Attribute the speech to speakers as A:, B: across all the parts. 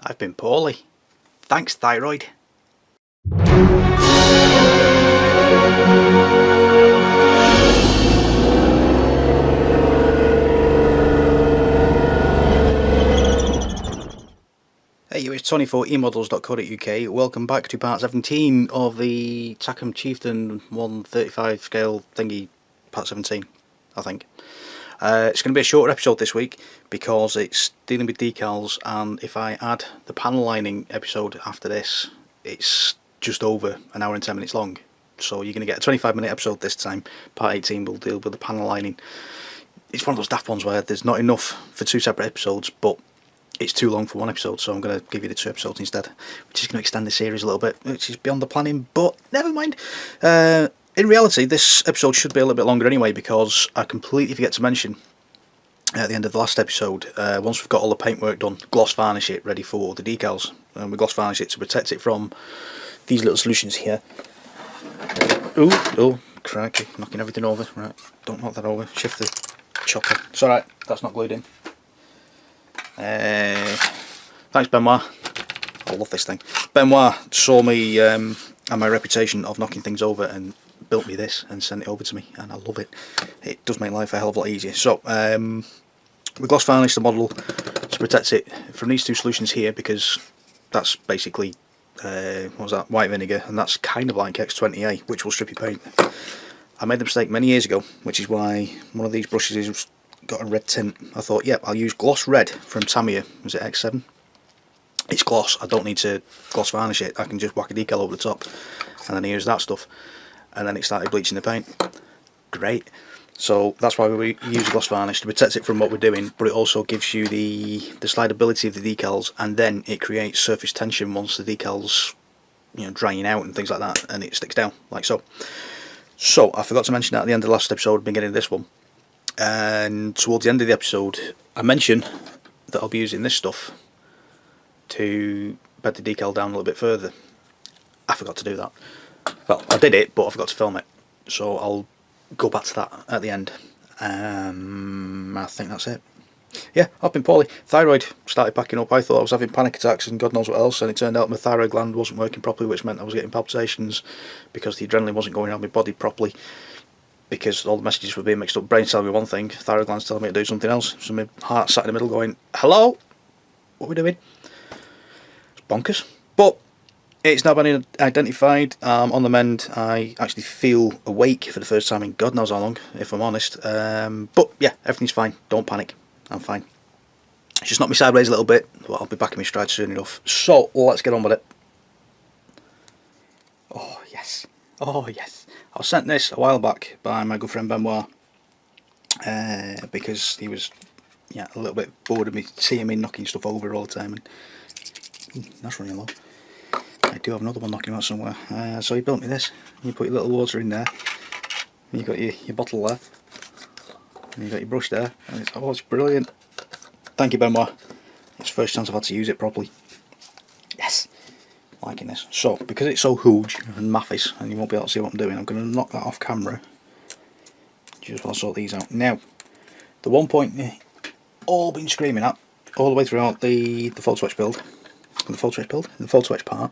A: I've been poorly. Thanks, thyroid. Hey you, it's Tony for emodels.co.uk. Welcome back to part 17 of the Takom Chieftain 135 scale thingy, part 17, I think. It's going to be a shorter episode this week because it's dealing with decals, and if I add the panel lining episode after this, it's just over an hour and 10 minutes long. So you're going to get a 25-minute episode this time. Part 18 will deal with the panel lining. It's one of those daft ones where there's not enough for two separate episodes, but it's too long for one episode, so I'm going to give you the two episodes instead, which is going to extend the series a little bit, which is beyond the planning, but never mind. In reality, this episode should be a little bit longer anyway, because I completely forget to mention at the end of the last episode, once we've got all the paintwork done, gloss varnish it ready for the decals, and we gloss varnish it to protect it from these little solutions here. Oh, crikey, knocking everything over. Right, don't knock that over, shift the chopper. It's alright, that's not glued in. Thanks Benoit, I love this thing. Benoit saw me and my reputation of knocking things over and built me this and sent it over to me, and I love it. It does make life a hell of a lot easier. So we gloss varnish the model to protect it from these two solutions here, because that's basically what was that, white vinegar, and that's kind of like X20A, which will strip your paint. I made the mistake many years ago, which is why one of these brushes is got a red tint. I thought, yep, I'll use gloss red from Tamiya. Was it X7? It's gloss, I don't need to gloss varnish it, I can just whack a decal over the top, and then use that stuff, and then it started bleaching the paint. Great. So that's why we use gloss varnish, to protect it from what we're doing, but it also gives you the slidability of the decals, and then it creates surface tension once the decals, you know, drying out and things like that, and it sticks down like so. So I forgot to mention that at the end of the last episode, beginning of this one. And towards the end of the episode I mentioned that I'll be using this stuff to bed the decal down a little bit further. I forgot to do that. Well, I did it, but I forgot to film it, so I'll go back to that at the end. I think that's it. Yeah, I've been poorly. Thyroid started packing up. I thought I was having panic attacks and God knows what else, and it turned out my thyroid gland wasn't working properly, which meant I was getting palpitations because the adrenaline wasn't going around my body properly, because all the messages were being mixed up. Brain's telling me one thing, thyroid gland's telling me to do something else. So my heart sat in the middle going, hello? What are we doing? It's bonkers. But it's now been identified. On the mend. I actually feel awake for the first time in God knows how long, if I'm honest. But yeah, everything's fine. Don't panic. I'm fine. It's just knocked me sideways a little bit, but I'll be back in my stride soon enough. So let's get on with it. Oh yes. Oh yes. I was sent this a while back by my good friend Benoit, because he was a little bit bored of me seeing me knocking stuff over all the time, and that's running low. I do have another one knocking about somewhere. So he built me this. You put your little water in there, and you've got your bottle there, and you've got your brush there, and it's brilliant. Thank you Benoit. It's the first chance I've had to use it properly. Yes. Liking this. So because it's so huge and mathis and you won't be able to see what I'm doing, I'm going to knock that off camera just while I sort these out. Now the one point all been screaming at all the way throughout the photo etch build, the photo etch part,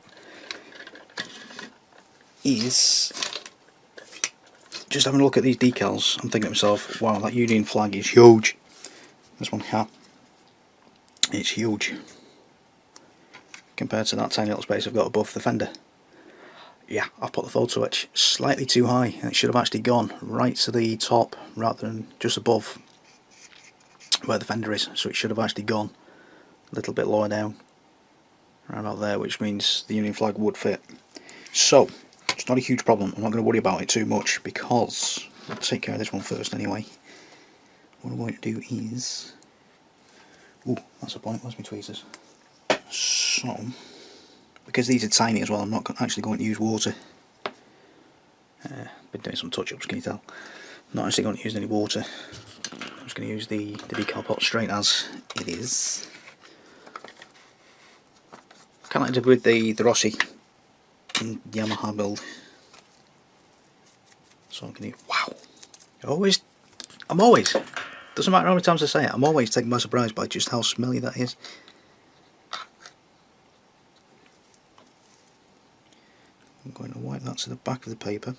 A: is just having a look at these decals. I'm thinking to myself, wow, that Union flag is huge. This one here, it's huge compared to that tiny little space I've got above the fender. Yeah, I've put the photo etch slightly too high, and it should have actually gone right to the top rather than just above where the fender is. So it should have actually gone a little bit lower down, right about there, which means the Union flag would fit. So it's not a huge problem. I'm not going to worry about it too much, because I'll take care of this one first anyway. What I'm going to do is, ooh, that's a point. Where's my tweezers? So, because these are tiny as well, I'm not actually going to use water. Been doing some touch-ups, can you tell? Not actually going to use any water. I'm just going to use the decal pot straight as it is. Kind of like I did with the Rossi and Yamaha build. So I'm going to, wow. I'm always, doesn't matter how many times I say it, I'm always taken by surprise by just how smelly that is. wipe that to the back of the paper.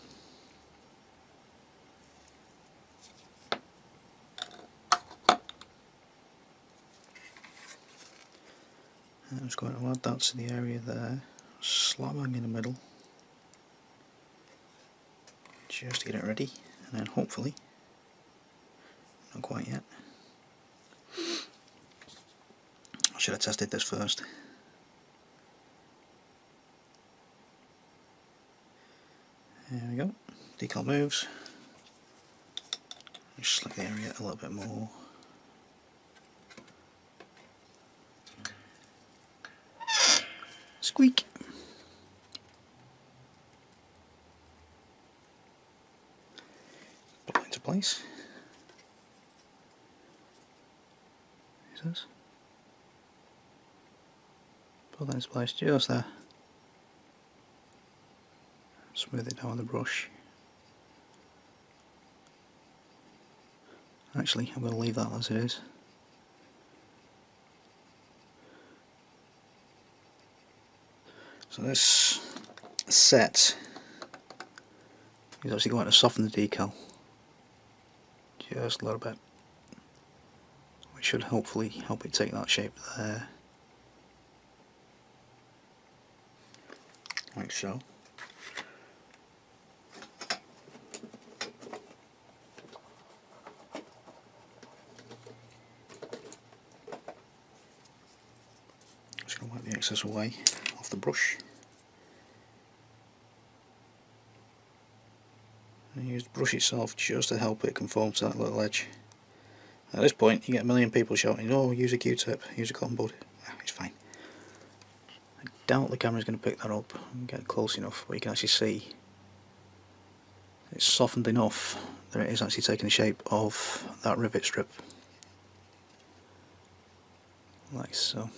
A: I'm just going to add that to the area there, slap bang in the middle, just to get it ready, and then hopefully, not quite yet, I should have tested this first. There we go, decal moves, just slick the area a little bit more. Squeak! Put it into place. Put that into place just there. Smooth it down with the brush. Actually, I'm going to leave that as it is. So this set is actually going to soften the decal just a little bit, which should hopefully help it take that shape there, like so. Just going to wipe the excess away off the brush. And use the brush itself just to help it conform to that little edge. At this point you get a million people shouting, oh, use a Q-tip, use a cotton bud. It's fine. I doubt the camera's going to pick that up and get close enough where you can actually see it's softened enough that it is actually taking the shape of that rivet strip. Like so.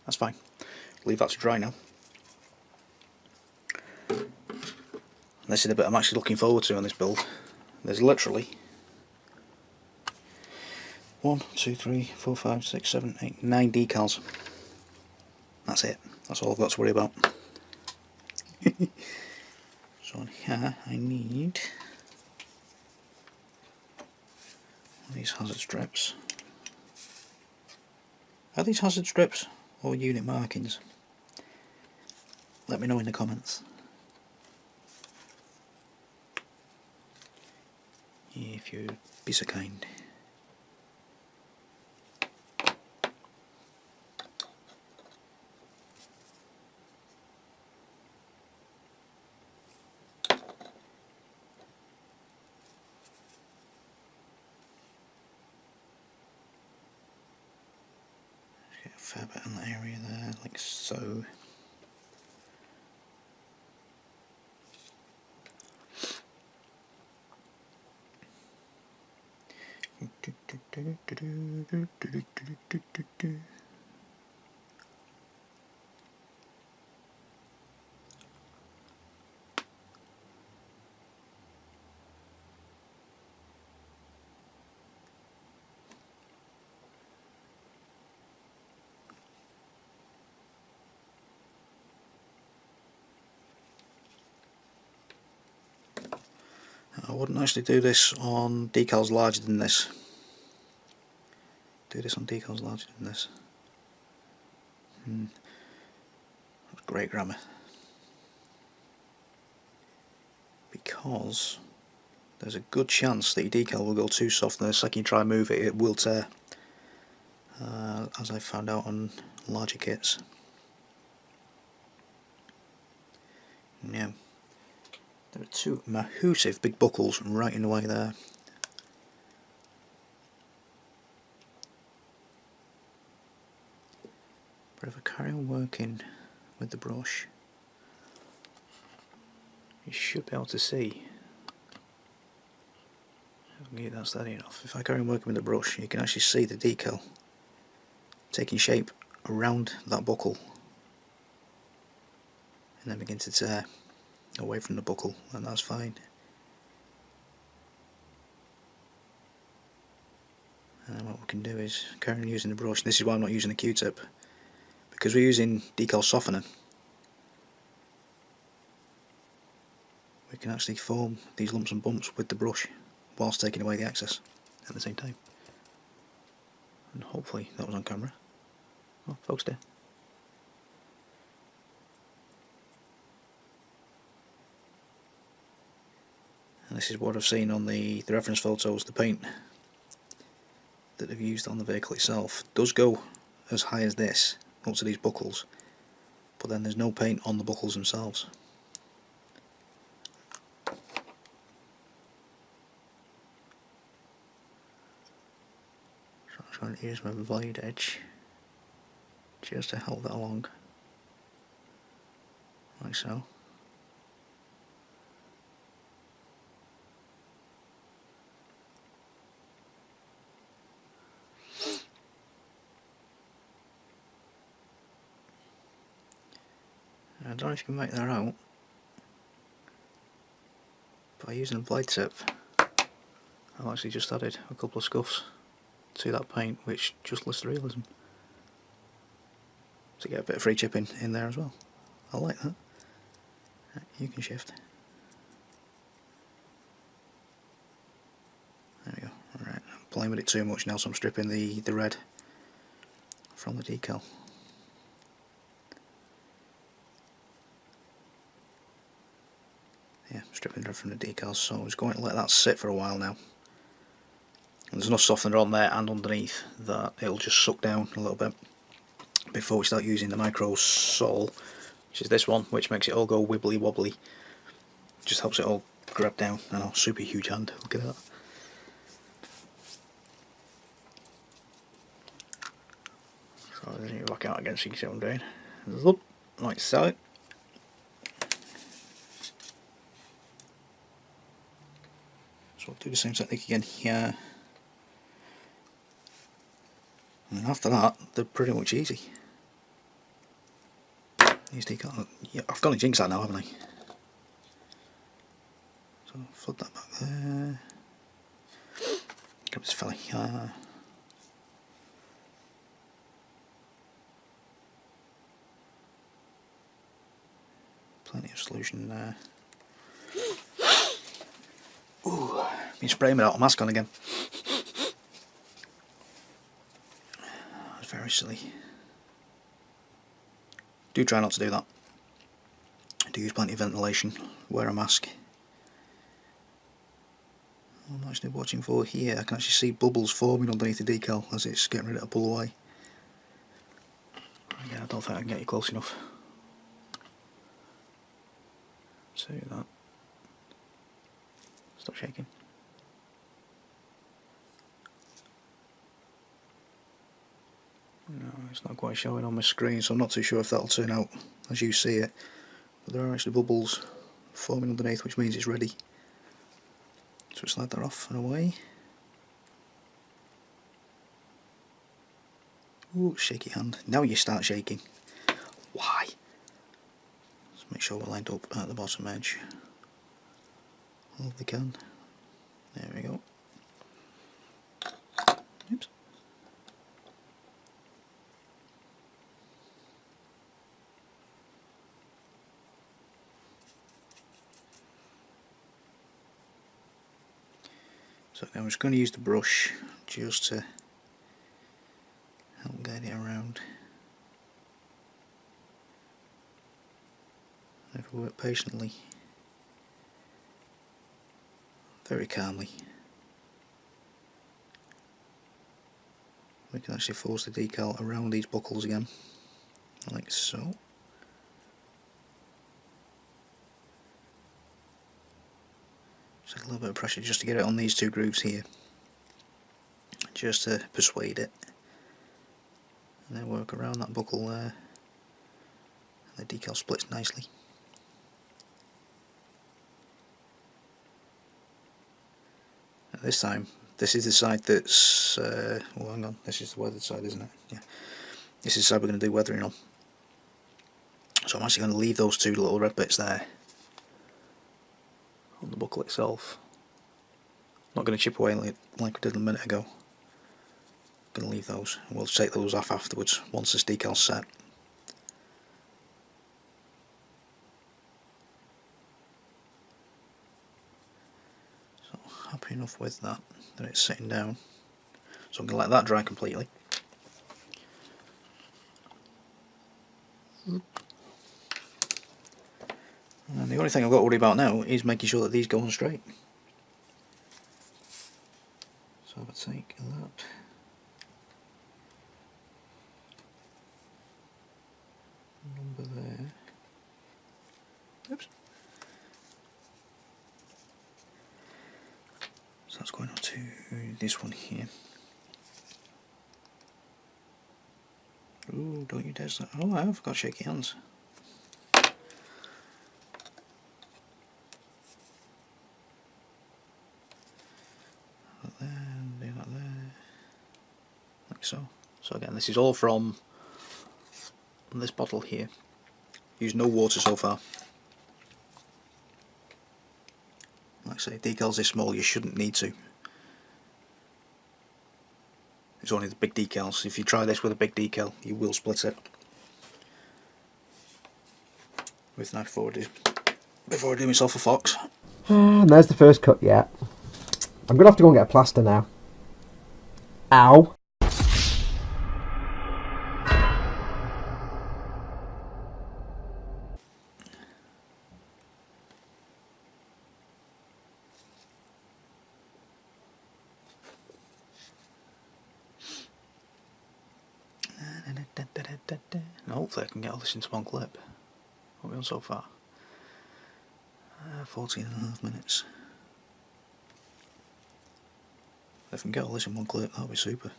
A: That's fine. Leave that to dry now. This is the bit I'm actually looking forward to on this build. There's literally 1, 2, 3, 4, 5, 6, 7, 8, 9 decals. That's it. That's all I've got to worry about. So on here I need these hazard strips. Are these hazard strips or unit markings? Let me know in the comments. If you'd be so kind. Get a fair bit in that area there, like so. I wouldn't actually do this on decals larger than this. Do this on decals larger than this. That's great grammar. Because there's a good chance that your decal will go too soft and the second you try and move it, it will tear. As I found out on larger kits. Now, there are two massive big buckles right in the way there. But if I carry on working with the brush, you should be able to see. I can get that steady enough. If I carry on working with the brush, you can actually see the decal taking shape around that buckle and then begin to tear away from the buckle, and that's fine. And then what we can do is carry on using the brush. This is why I'm not using a Q-tip, because we're using decal softener, we can actually form these lumps and bumps with the brush whilst taking away the excess at the same time. And hopefully that was on camera. Oh, focused there. And this is what I've seen on the reference photos. The paint that they've used on the vehicle itself does go as high as this, up to these buckles, but then there's no paint on the buckles themselves. So I'm trying to use my blade edge just to help that along, like so. I don't know if you can make that out by using a blade tip. I've actually just added a couple of scuffs to that paint, which just lifts the realism, to get a bit of free chipping in there as well. I like that. You can shift. There we go. Alright, I'm playing with it too much now, so I'm stripping the red from the decal. Yeah, stripping red from the decals, so I'm just going to let that sit for a while now. And there's enough softener on there and underneath that it'll just suck down a little bit before we start using the micro sole, which is this one, which makes it all go wibbly wobbly. Just helps it all grab down. I know, super huge hand, look at that. So then you back out again so you can see what I'm doing. Look, like so. So I'll do the same technique again here. And then after that, they're pretty much easy. These decals, yeah, I've got to jinx that now, haven't I? So flip that back there. Grab this fella here. Plenty of solution there. Ooh, been spraying without a mask on again. That's very silly. Do try not to do that. Do use plenty of ventilation. Wear a mask. I'm actually watching for here. I can actually see bubbles forming underneath the decal as it's getting ready to pull away. Yeah, I don't think I can get you close enough to that. Stop shaking. No, it's not quite showing on my screen, so I'm not too sure if that'll turn out as you see it. But there are actually bubbles forming underneath, which means it's ready. So slide that off and away. Ooh, shaky hand. Now you start shaking. Why? Let's make sure we're lined up at the bottom edge of the can. There we go. Oops. So I'm just going to use the brush just to help guide it around. If we work patiently, very calmly, we can actually force the decal around these buckles again, like so. Just a little bit of pressure just to get it on these two grooves here, just to persuade it, and then work around that buckle there, and the decal splits nicely. At this time, this is the side that's, oh hang on, this is the weathered side, isn't it? Yeah. This is the side we're going to do weathering on. So I'm actually going to leave those two little red bits there on the buckle itself. Not going to chip away like we did a minute ago. Going to leave those, and we'll take those off afterwards once this decal's set. enough with that it's sitting down, so I'm going to let that dry completely. And the only thing I've got to worry about now is making sure that these go on straight. So if I take that, number there, oops, so that's going on to this one here. Ooh, don't you dare start. Oh, I have got shaky hands. That there, do that there, like so. So again, this is all from this bottle here. Used no water so far. Like I say, decals this small, you shouldn't need to. It's only the big decals. If you try this with a big decal, you will split it. With knife before I do myself a fox.
B: And there's the first cut yet. I'm going to have to go and get a plaster now. Ow.
A: And hopefully I can get all this into one clip. What have we done so far? 14.5 minutes. If I can get all this in one clip, that'll be super.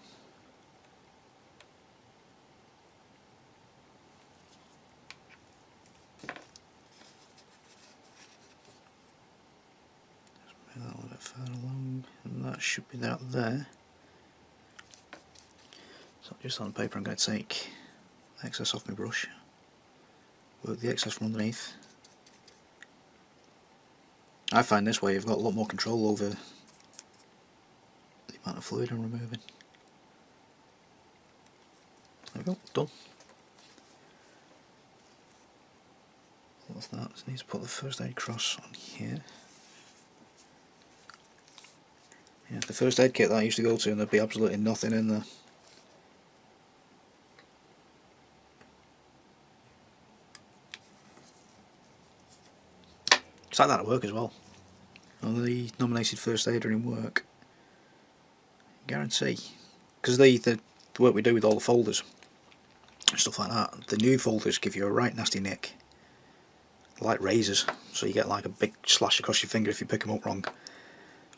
A: Just move that a little bit further along, and that should be that there. So just on the paper I'm going to take excess off my brush, work the excess from underneath. I find this way you've got a lot more control over the amount of fluid I'm removing. There we go, done. What's that? Just need to put the first aid cross on here. Yeah, the first aid kit that I used to go to, and there'd be absolutely nothing in there. It's like that at work as well. On the nominated first aider in work, guarantee, because the work we do with all the folders and stuff like that, the new folders give you a right nasty nick, like razors, so you get like a big slash across your finger if you pick them up wrong,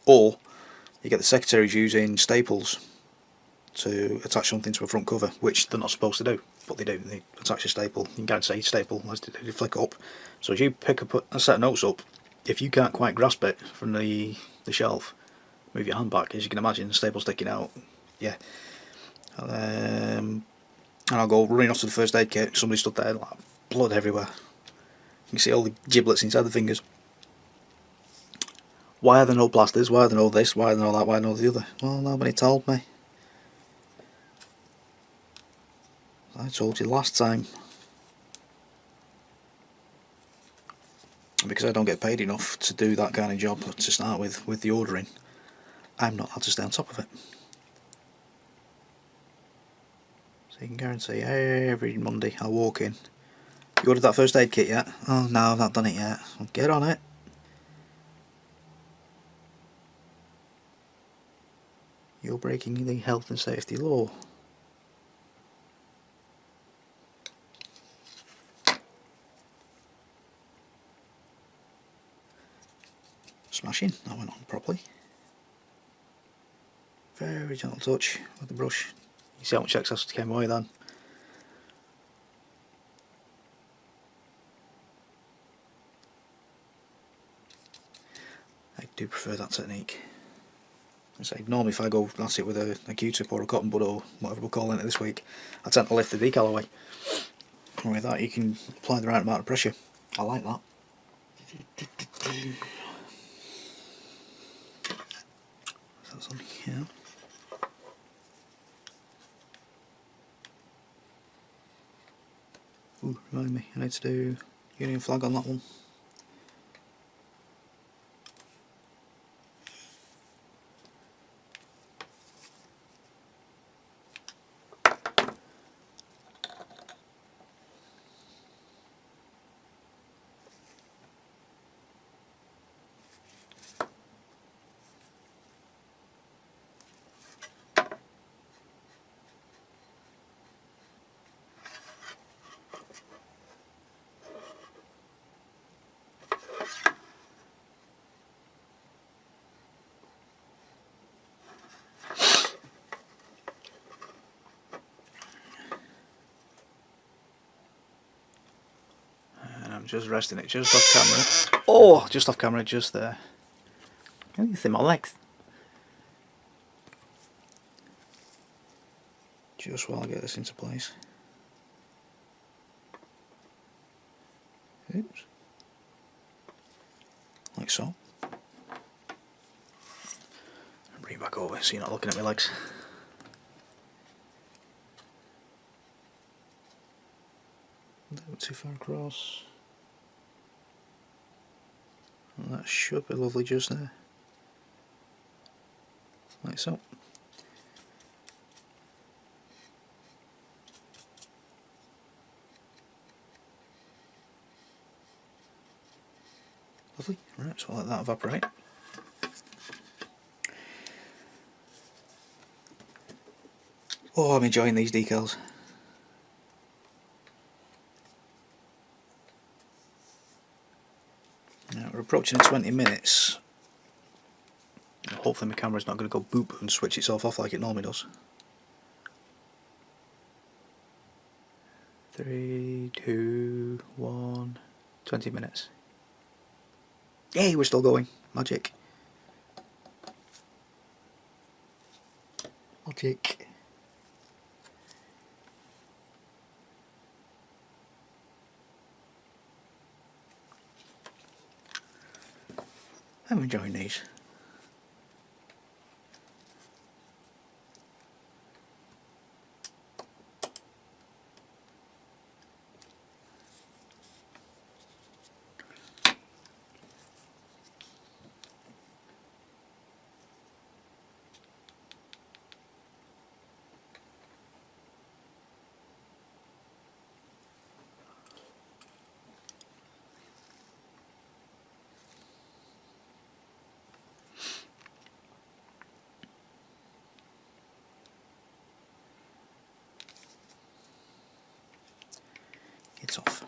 A: or you get the secretaries using staples to attach something to a front cover, which they're not supposed to do, but they do. They attach a staple. You can guarantee staple as they flick up. So as you pick up a set of notes up, if you can't quite grasp it from the shelf, move your hand back, as you can imagine, the staple sticking out. Yeah. And I'll go running off to the first aid kit. Somebody stood there, like, blood everywhere. You can see all the giblets inside the fingers. Why are there no plasters? Why are there no this? Why are there no that? Why no the other? Well, nobody told me. I told you last time. Because I don't get paid enough to do that kind of job to start with the ordering, I'm not allowed to stay on top of it. So you can guarantee every Monday I'll walk in. You ordered that first aid kit yet? Oh no, I've not done it yet. Well, get on it. You're breaking the health and safety law. Smashing, that went on properly. Very gentle touch with the brush. You see how much excess came away then. I do prefer that technique. I say normally if I go that's it with a Q-tip or a cotton bud or whatever we're calling it this week, I tend to lift the decal away. And with that you can apply the right amount of pressure. I like that. That's on here. Ooh, remind me, I need to do Union flag on that one. just resting it just off camera. Oh, just off camera, just there. Oh, you see my legs. Just while I get this into place. Oops. Like so. Bring it back over so you're not looking at my legs. A little too far across. And that should be lovely just there. Like so. Lovely. Right, so I'll let that evaporate. Oh, I'm enjoying these decals. Now we're approaching 20 minutes. Hopefully my camera's not going to go boop and switch itself off like it normally does. 3, 2, 1, 20 minutes. Yay, we're still going. Magic. Magic. I'm enjoying these. It's off.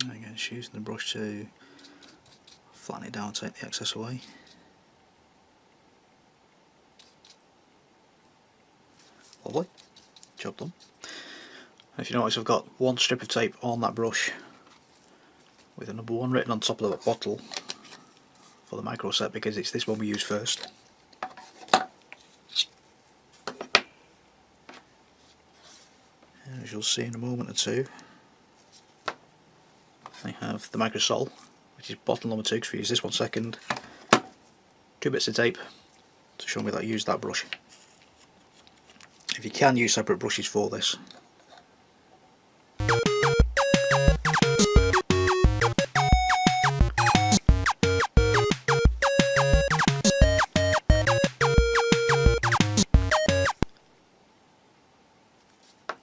A: And again, just using the brush to flatten it down, take the excess away. Lovely. Job done. If you notice, I've got one strip of tape on that brush with a number 1 written on top of that bottle for the micro set, because it's this one we use first. And as you'll see in a moment or two, I have the micro sol, which is bottle number 2, because we use this one second. 2 bits of tape to show me that I used that brush. If you can use separate brushes for this.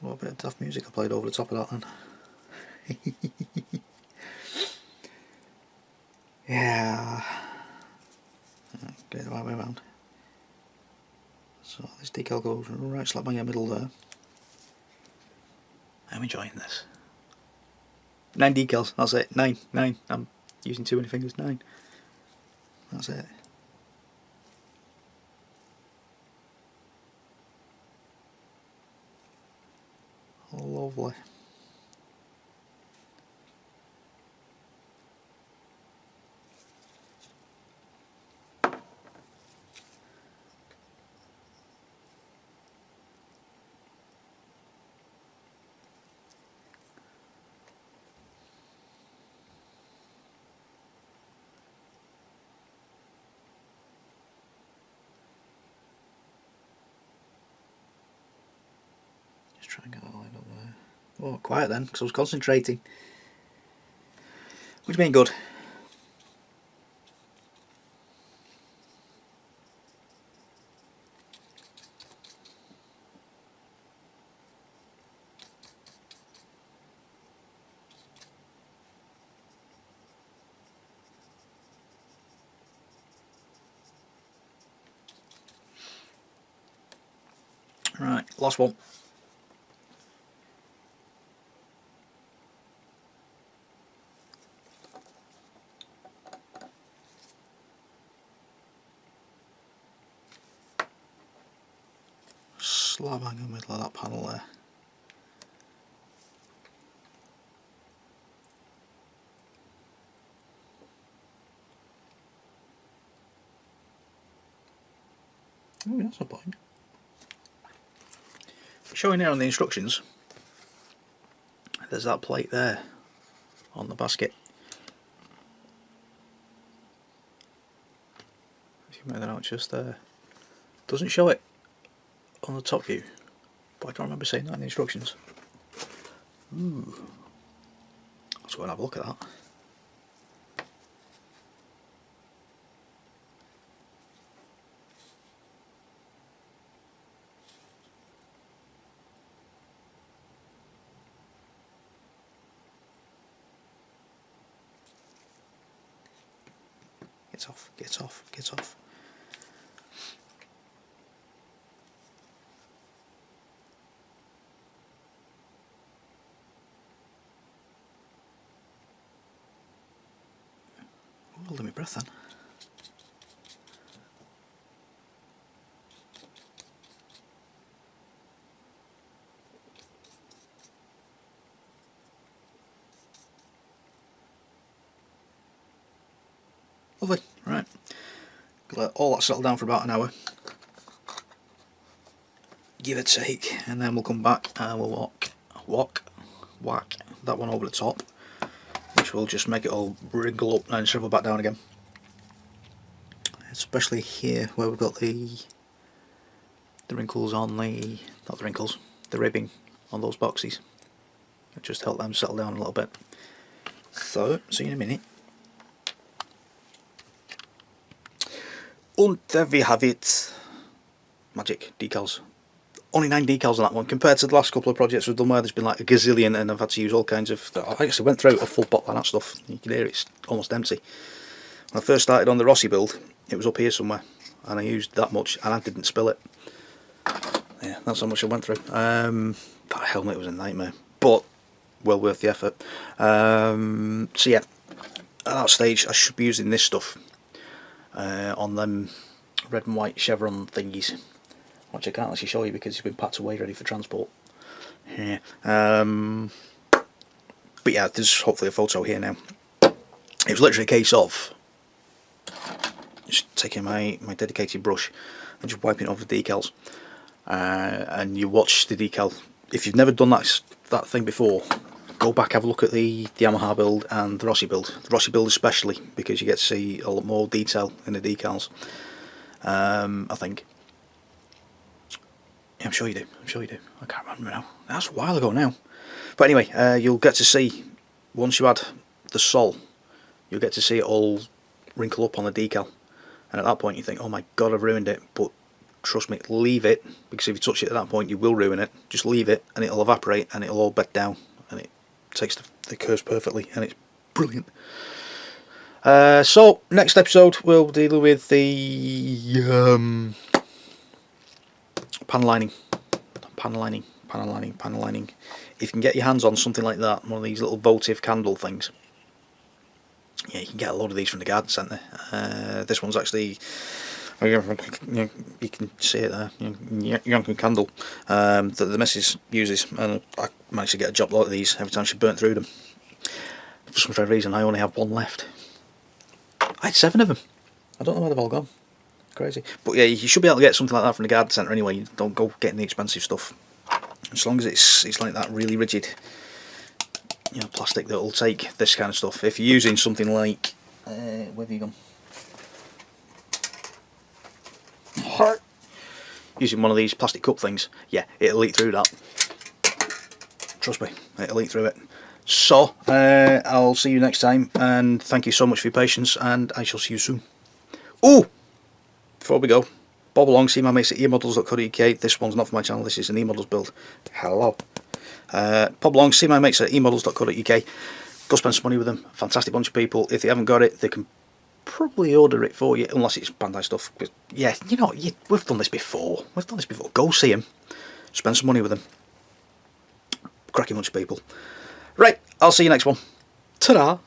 A: What a bit of daft music I played over the top of that then. Yeah. Get it the right way around. So this decal goes right slap bang in the middle there. I'm enjoying this. 9 decals, that's it. 9. I'm using too many fingers. 9. That's it. Lovely. Just try and get that line up there. Oh, quiet then, because I was concentrating. Which means good. Right, last one. Slab bang in the middle of that panel there. Oh, that's a point. Showing here on the instructions, there's that plate there on the basket. If you make that out just there. Doesn't show it on the top view, but I don't remember seeing that in the instructions. Ooh. Let's go and have a look at that. Get off, get off, get off. Holding my breath then. Lovely, right. Let all that settle down for about an hour. Give it a take, and then we'll come back and we'll whack that one over the top, which will just make it all wrinkle up and shrivel back down again. Especially here where we've got the wrinkles on the, not the wrinkles, the ribbing on those boxes. It just help them settle down a little bit. So, see you in a minute. And there we have it. Magic decals. Only 9 decals on that one, compared to the last couple of projects we've done where there's been like a gazillion and I've had to use all kinds of... I actually went through a full bottle of that stuff. You can hear it's almost empty. When I first started on the Rossi build, it was up here somewhere, and I used that much and I didn't spill it. Yeah, that's how much I went through. That helmet was a nightmare, but well worth the effort. So yeah, at that stage I should be using this stuff on them red and white chevron thingies, which I can't actually show you because it's been packed away ready for transport. Yeah. But yeah, there's hopefully a photo here now. It was literally a case of just taking my dedicated brush and just wiping it over the decals. And you watch the decal. If you've never done that thing before, go back, have a look at the Yamaha build and the Rossi build. The Rossi build especially, because you get to see a lot more detail in the decals. I think. Yeah, I'm sure you do. I'm sure you do. I can't remember now. That's a while ago now. But anyway, you'll get to see, once you add the sol, you'll get to see it all wrinkle up on the decal. And at that point you think, oh my god, I've ruined it. But trust me, leave it, because if you touch it at that point you will ruin it. Just leave it and it'll evaporate and it'll all bed down and it takes the curves perfectly and it's brilliant. So next episode we'll deal with the panel lining. If you can get your hands on something like that, one of these little votive candle things, yeah, you can get a load of these from the garden centre. This one's actually, you can see it there, Yankee candle that the missus uses, and I managed to get a job lot of these every time she burnt through them. For some strange reason I only have one left. I had 7 of them. I don't know where they've all gone. Crazy. But yeah, you should be able to get something like that from the garden centre anyway. You don't go getting the expensive stuff. As long as it's like that really rigid, plastic that will take this kind of stuff. If you're using something like where have you gone? Using one of these plastic cup things, yeah, it'll leak through that. Trust me, it'll leak through it. So I'll see you next time, and thank you so much for your patience, and I shall see you soon. Oh, before we go, bob along, see my mates at emodels.co.uk. This one's not for my channel, this is an emodels build. Hello. Pop along, see my mates at emodels.co.uk. Go spend some money with them. Fantastic bunch of people. If they haven't got it, they can probably order it for you, unless it's Bandai stuff. But yeah, we've done this before. Go see them. spend some money with them. Cracking bunch of people. Right, I'll see you next one. Ta-da!